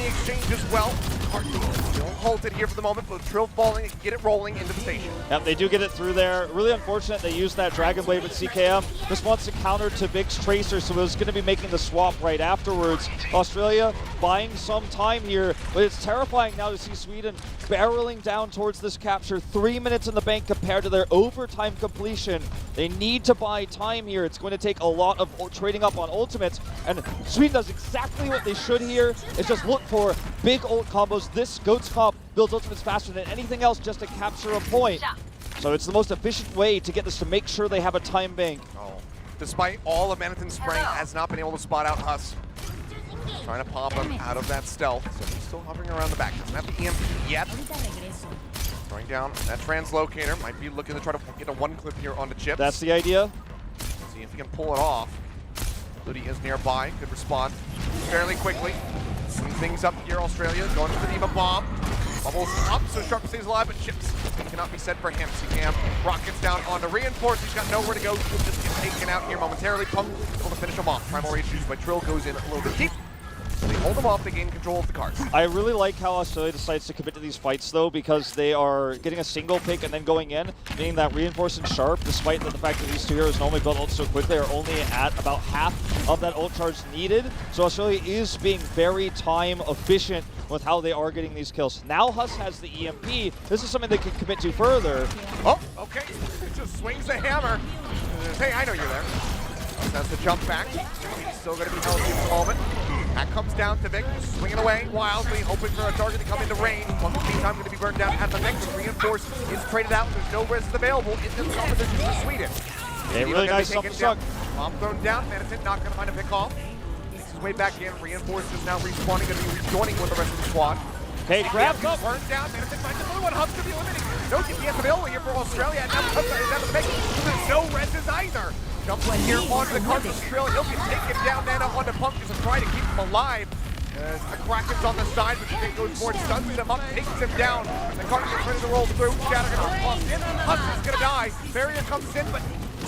exchange as well. Cart still halted here for the moment, but Trill falling and get it rolling into the station. Yep, they do get it through there. Really unfortunate they used that Dragon Blade with CKM. Just wants to counter Tavik's Tracer, so it was going to be making the swap right afterwards. Australia buying some time here, but it's terrifying now to see Sweden barreling down towards this capture. 3 minutes in the bank compared to their overtime completion. They need to buy time here. It's going to take a lot of trading up on ultimates, and Sweden does exactly what they should here. It's just look for big ult combos. This Goats comp builds ultimates faster than anything else just to capture a point. So it's the most efficient way to get this, to make sure they have a time bank. Oh. Despite all of Manathin's spraying, has not been able to spot out Huss. Trying to pop him out of that stealth, so he's still hovering around the back. Doesn't have the EMP yet. Throwing down that translocator. Might be looking to try to get a 1 clip here onto Chips. That's the idea. See if he can pull it off. Ludi is nearby, could respond fairly quickly. Seeing things up here, Australia going for the Diva bomb. Bubbles up, so Sharp stays alive, but Chips cannot be said for him. CKM rockets down onto Reinforce. He's got nowhere to go. He'll just get taken out here momentarily. Punk able to finish him off. Primal Rage used by Trill goes in a little bit deep. They hold them off, they gain control of the cards. I really like how Australia decides to commit to these fights, though, because they are getting a single pick and then going in, meaning that Reinforce and Sharp, despite the fact that these two heroes normally build ult so quickly, are only at about half of that ult charge needed. So Australia is being very time efficient with how they are getting these kills. Now Huss has the EMP. This is something they can commit to further. Oh, okay. It just swings the hammer. Hey, I know you're there. Huss has to jump back. He's still going to be healthy at the moment. That comes down to Vic, swinging away wildly, hoping for a target to come into range. Punk in the meantime going to be burned down at the next. Reinforce is traded out. There's no res available. It's in competition for Sweden. A really nice self-destruct. Bomb thrown down. Manathin not going to find a pick off. Makes his way back in. Reinforce is now respawning, going to be rejoining with the rest of the squad. Okay, grabs up. Turned down. Manathin finds another one. Huss to be eliminated. No DPS available here for Australia. And now Huss is out of the pick. There's no reses either. Jumps here onto the cart for Australia. He'll get taken down and up onto Punk to try to keep him alive. As a Kraken's on the side, but the goes forward, stuns him up, takes him down. The Cardinals are ready to roll through. Shatter gonna toss in. Huss is gonna die. Barrier comes in, but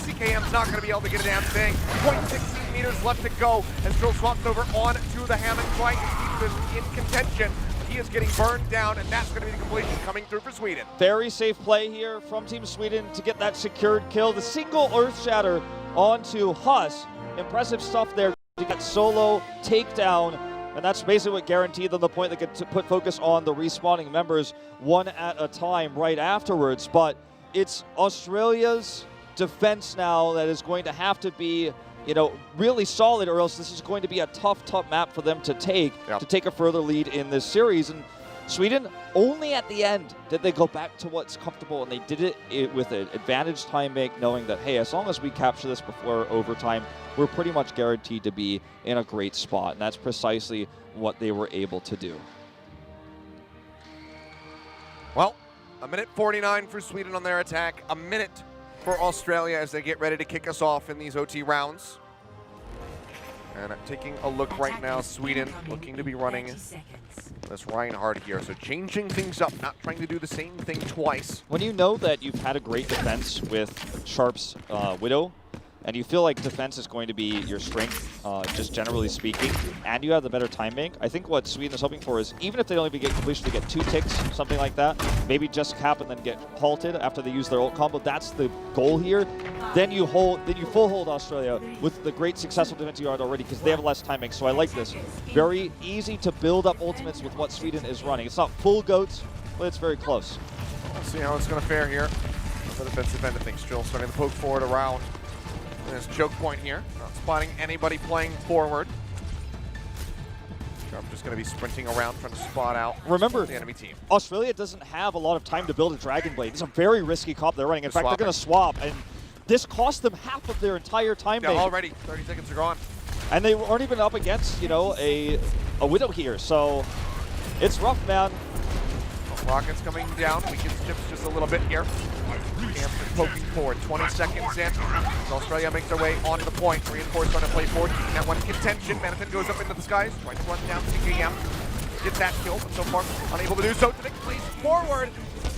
CKM's not gonna be able to get a damn thing. 0.16 meters left to go as Drill swaps over on to the Hammond right. He's in contention. He is getting burned down, and that's going to be the completion coming through for Sweden. Very safe play here from Team Sweden to get that secured kill. The single Earth Shatter onto Huss. Impressive stuff there to get solo takedown, and that's basically what guaranteed them the point. They could put focus on the respawning members one at a time right afterwards. But it's Australia's defense now that is going to have to be, you know, really solid, or else this is going to be a tough map for them to take a further lead in this series. And Sweden, only at the end did they go back to what's comfortable, and they did it with an advantage time make, knowing that, hey, as long as we capture this before overtime, we're pretty much guaranteed to be in a great spot. And that's precisely what they were able to do. Well, a minute 49 for Sweden on their attack, a minute for Australia as they get ready to kick us off in these OT rounds. And taking a look right now, Sweden looking to be running this Reinhardt here. So changing things up, not trying to do the same thing twice. When you know that you've had a great defense with Sharp's Widow, and you feel like defense is going to be your strength, just generally speaking, and you have the better time bank, I think what Sweden is hoping for is, even if they only get completion to get 2 ticks, something like that, maybe just cap and then get halted after they use their ult combo. That's the goal here. Then you full hold Australia with the great successful defense you had already, because they have less time bank. So I like this. Very easy to build up ultimates with what Sweden is running. It's not full goats, but it's very close. We'll see how it's going to fare here. The defensive end of things, still starting to poke forward around. There's choke point here, not spotting anybody playing forward. Sharp just going to be sprinting around trying to spot out the enemy team. Australia doesn't have a lot of time to build a Dragon Blade. It's a very risky comp they're running. In fact, they're going to swap, and this cost them half of their entire time bank. Already 30 seconds are gone. And they aren't even up against, you know, a Widow here, so it's rough, man. Rockets coming down, weakens chips just a little bit here. Camps is poking forward, 20 seconds in. As Australia makes their way onto the point. Reinforced trying to play forward, keeping that one in contention. Manathin goes up into the skies, trying to run down CKM. Gets that kill, but so far unable to do so. Tunic plays forward.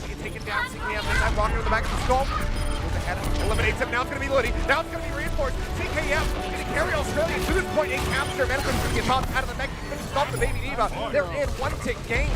He's taken down CKM, and that rocket in the back of the skull. Goes ahead, eliminates him. Now it's going to be Liddy. Now it's going to be Reinforced. CKM going to carry Australia to this point. A capture. Manathin's going to get tossed out of the mech. Going to stop the Baby Diva. They're in 1-tick game.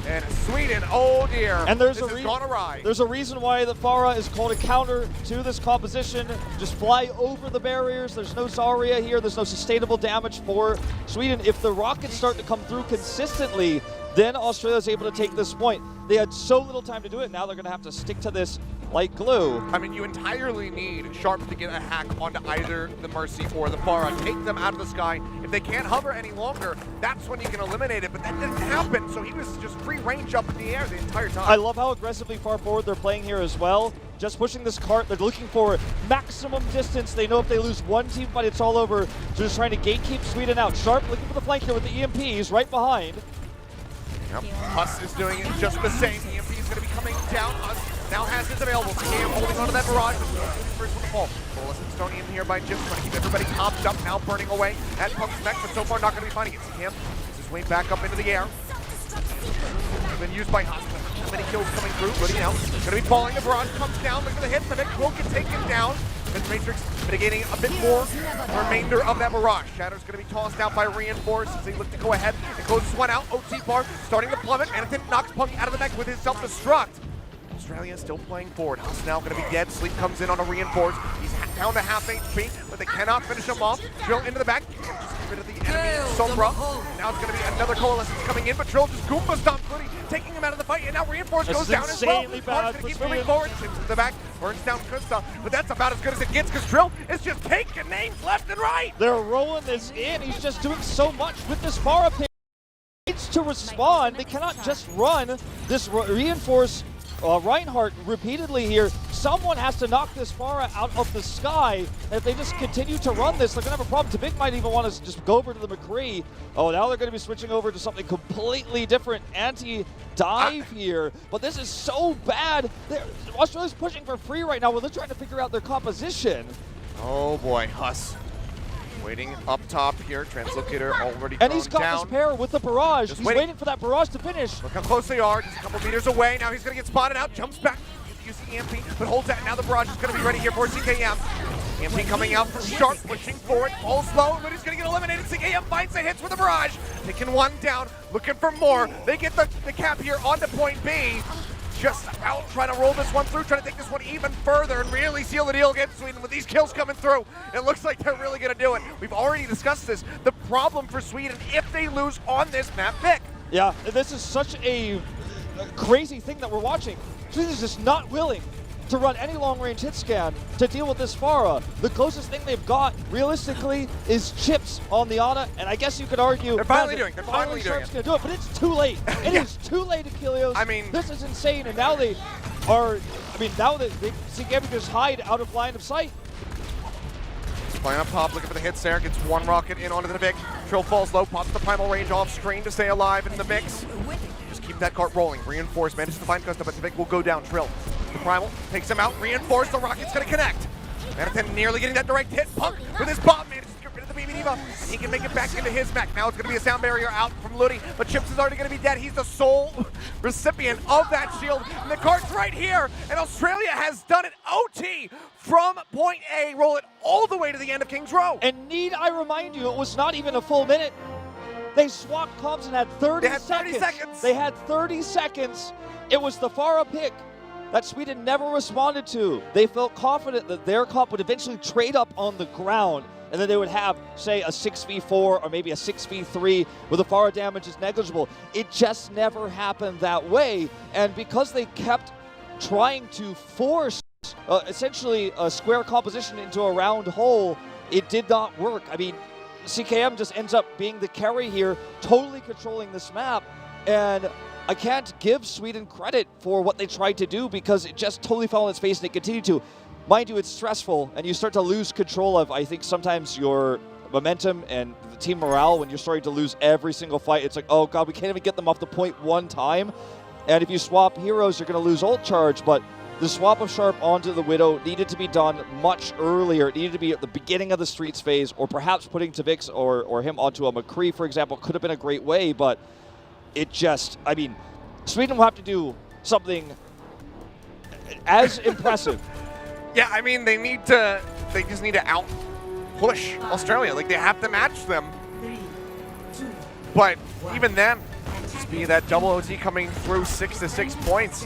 And Sweden, oh dear, and there's this has gone awry. There's a reason why the Farah is called a counter to this composition. Just fly over the barriers. There's no Zarya here. There's no sustainable damage for Sweden. If the rockets start to come through consistently, then Australia's able to take this point. They had so little time to do it. Now they're going to have to stick to this like glue. I mean, you entirely need Sharp to get a hack onto either the Mercy or the Farah. Take them out of the sky. If they can't hover any longer, that's when you can eliminate it. But that didn't happen, so he was just free range up in the air the entire time. I love how aggressively far forward they're playing here as well. Just pushing this cart. They're looking for maximum distance. They know if they lose one team fight, it's all over. So just trying to gatekeep Sweden out. Sharp looking for the flank here with the EMPs right behind. Yep. Huss is doing it just the same. EMP is going to be coming down. Huss now has his available. CKM holding onto that barrage. First one to fall. Coalescence thrown in here by Jim, trying to keep everybody topped up. Now burning away at Punk's mech, but so far not going to be finding it. CKM gets his way back up into the air. Been used by Huss. How many kills coming through? Liddy now going to be falling. The barrage comes down. Look at the hit. The mech will get taken down. This Matrix mitigating a bit more the remainder of that barrage. Shatter's going to be tossed out by Reinforced as they look to go ahead and close this one out. OT bar starting to plummet. Manathin knocks Punk out of the mech with his self-destruct. Australia is still playing forward. Huss now going to be dead. Sleep comes in on a Reinforced. He's down to half HP, but they cannot finish him off. Drill into the back. Just get rid of the enemy. Sombra. Now it's going to be another Coalescence coming in, but Drill just Goomba stomps Liddy, taking him out of the fight, and now Reinforced goes down as well. Insanely bad going to keep moving forward. Chips to the back. Burns down Krista, but that's about as good as it gets because Drill is just taking names left and right. They're rolling this in. He's just doing so much with this Farah pick. Needs to respond. They cannot just run this Reinforced Reinhardt repeatedly here. Someone has to knock this Farah out of the sky. And if they just continue to run this, they're going to have a problem. Tabik might even want to just go over to the McCree. Oh, now they're going to be switching over to something completely different. Anti-dive here. But this is so bad. Australia's pushing for free right now. They're trying to figure out their composition. Oh boy, Huss Waiting up top here. Translocator already And he's thrown got down. his pair with the barrage. Just He's waiting. waiting for that barrage to finish. Look how close they are. Just a couple meters away. Now he's going to get spotted out. Jumps back. Using EMP, but holds that. Now the barrage is going to be ready here for CKM. EMP coming out from Sharp, pushing forward. All slow, but he's going to get eliminated. CKM finds the hits with the barrage. Taking one down, looking for more. They get the cap here onto point B. Just out trying to roll this one through, trying to take this one even further and really seal the deal against Sweden. With these kills coming through, it looks like they're really going to do it. We've already discussed this. The problem for Sweden, if they lose on this map pick. Yeah, this is such a crazy thing that we're watching. Sweden's just not willing to run any long-range hit scan to deal with this Pharah. The closest thing they've got, realistically, is chips on the Ana, and I guess you could argue They're finally doing it. Sharp's gonna do it, but it's too late. It is too late, Achilles. I mean, this is insane, and now they are. I mean, now they can just hide out of line of sight. Playing up top, looking for the hits there. Gets one rocket in onto the Vic. Trill falls low, pops the primal range off screen to stay alive in the mix. Just keep that cart rolling. Reinforce manages to find Gusta, but the Vic will go down. Trill, the primal takes him out. Reinforce, the rocket's gonna connect. Manhattan nearly getting that direct hit. Punk with his bomb manages to get rid of the BB Diva. He can make it back into his mech. Now it's gonna be a sound barrier out from Ludi, but Chips is already gonna be dead. He's the sole recipient of that shield. And the cart's right here, and Australia has done it. OT from point A, roll it all the way to the end of King's Row. And need I remind you, it was not even a full minute. They swapped comms and had 30 They had 30 seconds. They had 30 seconds. It was the Pharah pick that Sweden never responded to. They felt confident that their comp would eventually trade up on the ground, and then they would have, say, a 6v4 or maybe a 6v3 where the Pharah damage is negligible. It just never happened that way, and because they kept trying to force essentially a square composition into a round hole, it did not work. I mean, CKM just ends up being the carry here, totally controlling this map, and I can't give Sweden credit for what they tried to do because it just totally fell on its face and it continued to. Mind you, it's stressful, and you start to lose control of, I think, sometimes your momentum and the team morale when you're starting to lose every single fight. It's like, oh god, we can't even get them off the point one time, and if you swap heroes, you're going to lose ult charge, but the swap of Sharp onto the Widow needed to be done much earlier. It needed to be at the beginning of the Streets phase, or perhaps putting Tavix or him onto a McCree, for example, could have been a great way, but it just, I mean, Sweden will have to do something as impressive. Yeah, I mean, they just need to out-push Australia. Like, they have to match them. But even then, just be that double OT coming through 6 to 6 points.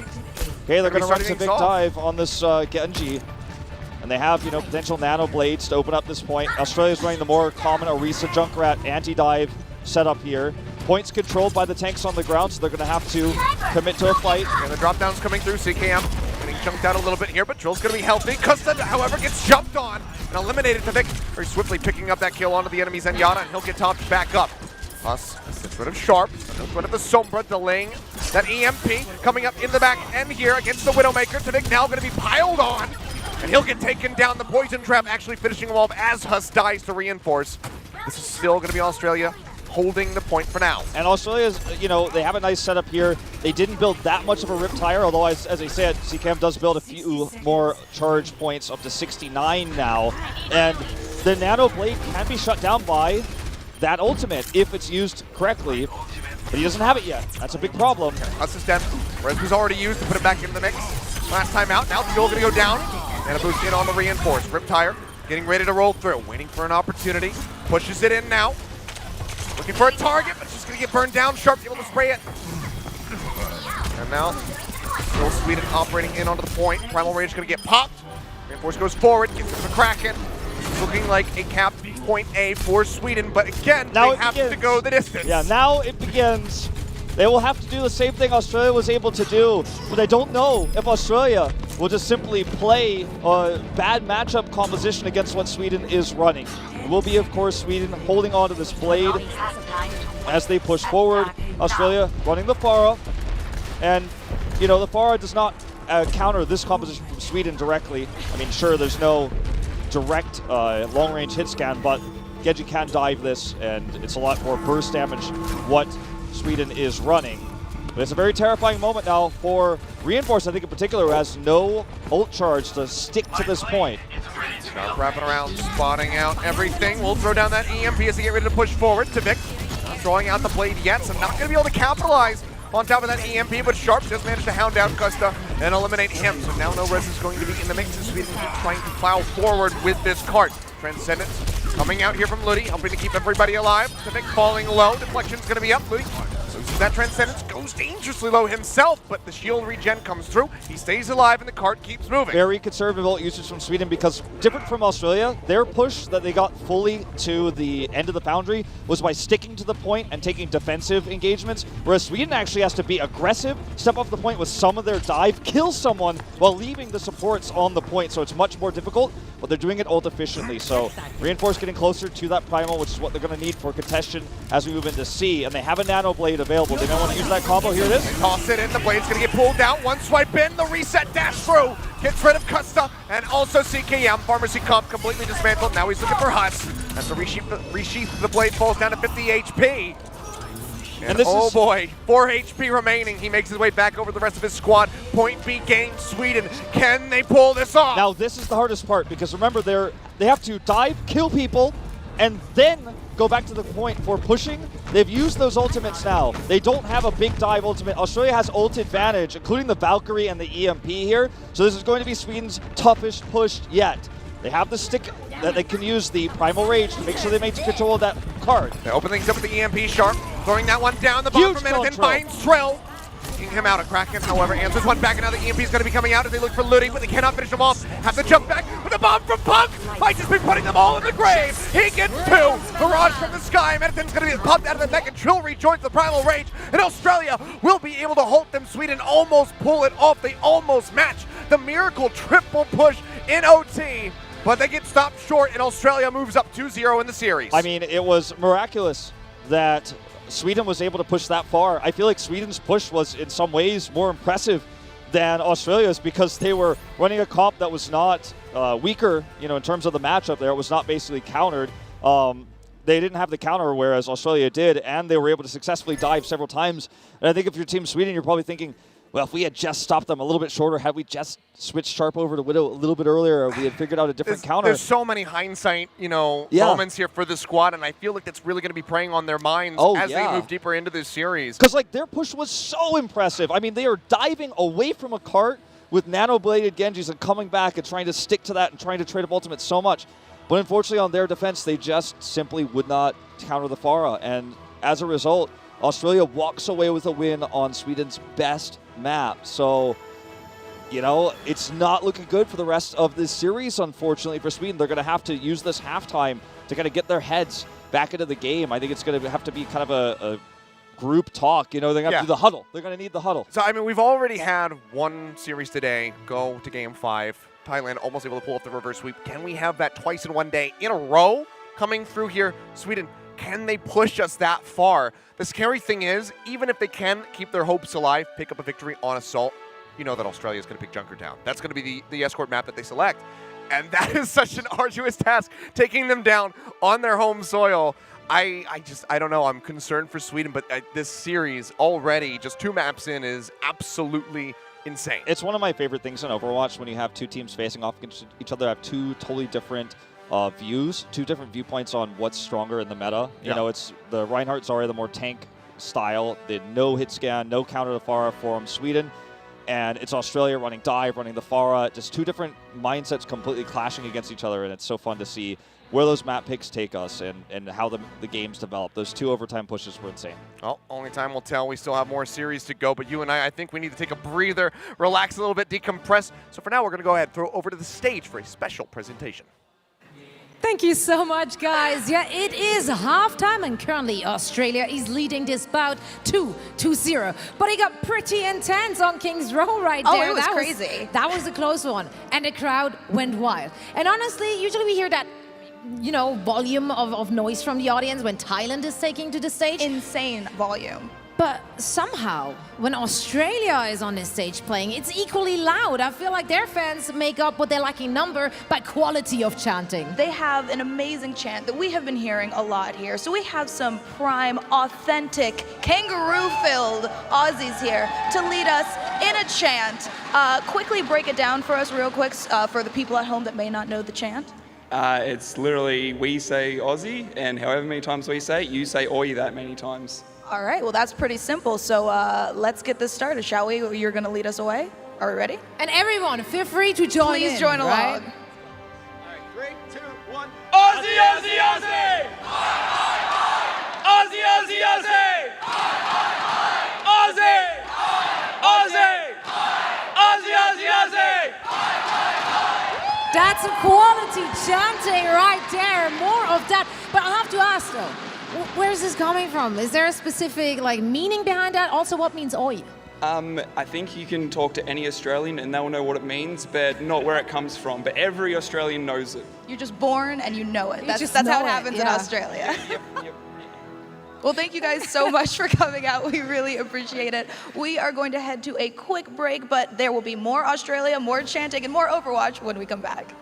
Okay, they're going to run starting some big things off. dive on this Genji. And they have, potential nano blades to open up this point. Australia's running the more common Orisa Junkrat anti-dive setup here. Points controlled by the tanks on the ground, so they're going to have to commit to a fight. And the drop down's coming through. CKM getting jumped out a little bit here, but Drill's going to be healthy. Custa, however, gets jumped on and eliminated to Vic. Very swiftly picking up that kill onto the enemy Zenyatta, and he'll get topped back up. Us gets rid of Sharp, gets rid of the Sombra, delaying that EMP coming up in the back end here against the Widowmaker. Tavik now going to be piled on, and he'll get taken down. The poison trap actually finishing him off as Huss dies to reinforce. This is still going to be Australia holding the point for now. And Australia's, they have a nice setup here. They didn't build that much of a Riptire, although as I said, CKM does build a few more charge points up to 69 now. And the Nano Blade can be shut down by that ultimate if it's used correctly, but he doesn't have it yet. That's a big problem. Huss is dead. Res was already used to put it back in the mix. Last time out, now Fuel gonna go down. And a boost in on the reinforce. Riptire getting ready to roll through, waiting for an opportunity. Pushes it in now. Looking for a target, but she's gonna get burned down. Sharp able to spray it. And now, still Sweden operating in onto the point. Primal Rage gonna get popped. Reinforce goes forward, gets into the Kraken. It's looking like a cap point A for Sweden, but again, Now they have to go the distance. Yeah, now it begins. They will have to do the same thing Australia was able to do, but I don't know if Australia will just simply play a bad matchup composition against what Sweden is running. It will be, of course, Sweden holding on to this blade as they push forward. Australia running the Pharah, and the Pharah does not counter this composition from Sweden directly. I mean, sure, there's no direct long-range hit scan, but Genji can dive this, and it's a lot more burst damage what Sweden is running. But it's a very terrifying moment now for Reinforce, I think in particular, who has no ult charge to stick to this point. Sharp wrapping around, spotting out everything. We'll throw down that EMP as they get ready to push forward. Tavik not throwing out the blade yet, so not going to be able to capitalize on top of that EMP, but Sharp does manage to hound down Costa and eliminate him. So now no res is going to be in the mix as Sweden keeps trying to plow forward with this cart. Transcendence coming out here from Ludi, helping to keep everybody alive. Tavik falling low, deflection's going to be up. Ludi loses that Transcendence, goes dangerously low himself, but the shield regen comes through. He stays alive and the cart keeps moving. Very conservative ult usage from Sweden because different from Australia, their push that they got fully to the end of the Foundry was by sticking to the point and taking defensive engagements, whereas Sweden actually has to be aggressive, step off the point with some of their dive, kill someone while leaving the supports on the point, so it's much more difficult, but they're doing it ult efficiently. So Reinforce getting closer to that primal, which is what they're going to need for contention as we move into C, and they have a nano blade available. They don't want to use that combo. Here it is. They toss it in, the blade's going to get pulled out. One swipe in, the reset dash through. Gets rid of Custa and also CKM. Pharmacy Comp completely dismantled. Now he's looking for Huss. As the resheath the blade falls down to 50 HP. And oh boy, 4 HP remaining. He makes his way back over the rest of his squad. Point B gained Sweden. Can they pull this off? Now this is the hardest part because remember they have to dive, kill people, and then go back to the point for pushing. They've used those ultimates now. They don't have a big dive ultimate. Australia has ult advantage, including the Valkyrie and the EMP here. So this is going to be Sweden's toughest push yet. They have the stick that they can use the Primal Rage to make sure they maintain control of that card. They open things up with the EMP Sharp, throwing that one down the bottom for Minute and finds Trill. Taking him out of Kraken, however, answers one back, and now the EMP is going to be coming out as they look for Ludi, but they cannot finish him off. Have to jump back with a bomb from Punk. Might just be putting them all in the grave. He gets 2. Barrage from the sky. Mediten's going to be popped out of the neck, and Trill rejoins the Primal Rage, and Australia will be able to halt them. Sweden almost pull it off. They almost match the miracle triple push in OT. But they get stopped short, and Australia moves up 2-0 in the series. I mean, it was miraculous that Sweden was able to push that far. I feel like Sweden's push was in some ways more impressive than Australia's because they were running a comp that was not weaker, you know, in terms of the matchup there. It was not basically countered. They didn't have the counter, whereas Australia did, and they were able to successfully dive several times. And I think if you're Team Sweden, you're probably thinking, well, if we had just stopped them a little bit shorter, had we just switched Sharp over to Widow a little bit earlier, or we had figured out a different counter. There's so many hindsight, moments here for the squad, and I feel like that's really going to be preying on their minds as they move deeper into this series. Because like their push was so impressive. I mean, they are diving away from a cart with nano-bladed Genjis and coming back and trying to stick to that and trying to trade up ultimates so much. But unfortunately on their defense, they just simply would not counter the Pharah. And as a result, Australia walks away with a win on Sweden's best map. So, you know, it's not looking good for the rest of this series, unfortunately, for Sweden. They're going to have to use this halftime to kind of get their heads back into the game. I think it's going to have to be kind of a group talk. You know, they're going to have to do the huddle. They're going to need the huddle. So, I mean, we've already had one series today go to Game 5. Thailand almost able to pull off the reverse sweep. Can we have that twice in one day in a row coming through here? Sweden, can they push us that far? The scary thing is, even if they can keep their hopes alive, pick up a victory on Assault, you know that Australia is going to pick Junkertown. That's going to be the escort map that they select. And that is such an arduous task, taking them down on their home soil. I don't know. I'm concerned for Sweden, but this series already, just 2 maps in, is absolutely insane. It's one of my favorite things in Overwatch when you have 2 teams facing off against each other, have 2 totally different views, 2 different viewpoints on what's stronger in the meta. You know, it's the Reinhardt Zarya, the more tank style, the no hit scan, no counter to Pharah from Sweden, and it's Australia running dive, running the Pharah, just 2 different mindsets completely clashing against each other, and it's so fun to see where those map picks take us and how the games develop. Those 2 overtime pushes were insane. Well, only time will tell. We still have more series to go, but you and I think we need to take a breather, relax a little bit, decompress. So for now, we're going to go ahead and throw over to the stage for a special presentation. Thank you so much, guys. Yeah, it is halftime, and currently Australia is leading this bout 2-0. But it got pretty intense on King's Row right there. Oh, it was crazy. That was a close one, and the crowd went wild. And honestly, usually we hear that, you know, volume of noise from the audience when Thailand is taking to the stage. Insane volume. But somehow, when Australia is on this stage playing, it's equally loud. I feel like their fans make up what they're lacking number by quality of chanting. They have an amazing chant that we have been hearing a lot here. So we have some prime, authentic, kangaroo-filled Aussies here to lead us in a chant. Quickly break it down for us real quick for the people at home that may not know the chant. It's literally, we say Aussie, and however many times we say it, you say Oi that many times. All right, well, that's pretty simple. So let's get this started, shall we? You're going to lead us away. Are we ready? And everyone, feel free to join in. Please join along. Right? 3, 2, 1. Aussie, Aussie, Aussie! Aussie, Aussie, Aussie! Aussie! Aussie! Aussie, Aussie, Aussie! That's a quality chanting right there. More of that. But I have to ask though, where is this coming from? Is there a specific meaning behind that? Also, what means oi? I think you can talk to any Australian and they'll know what it means, but not where it comes from. But every Australian knows it. You're just born and you know it. That's just how know it it, happens in yeah. Australia. Yep. Well, thank you guys so much for coming out. We really appreciate it. We are going to head to a quick break, but there will be more Australia, more chanting, and more Overwatch when we come back.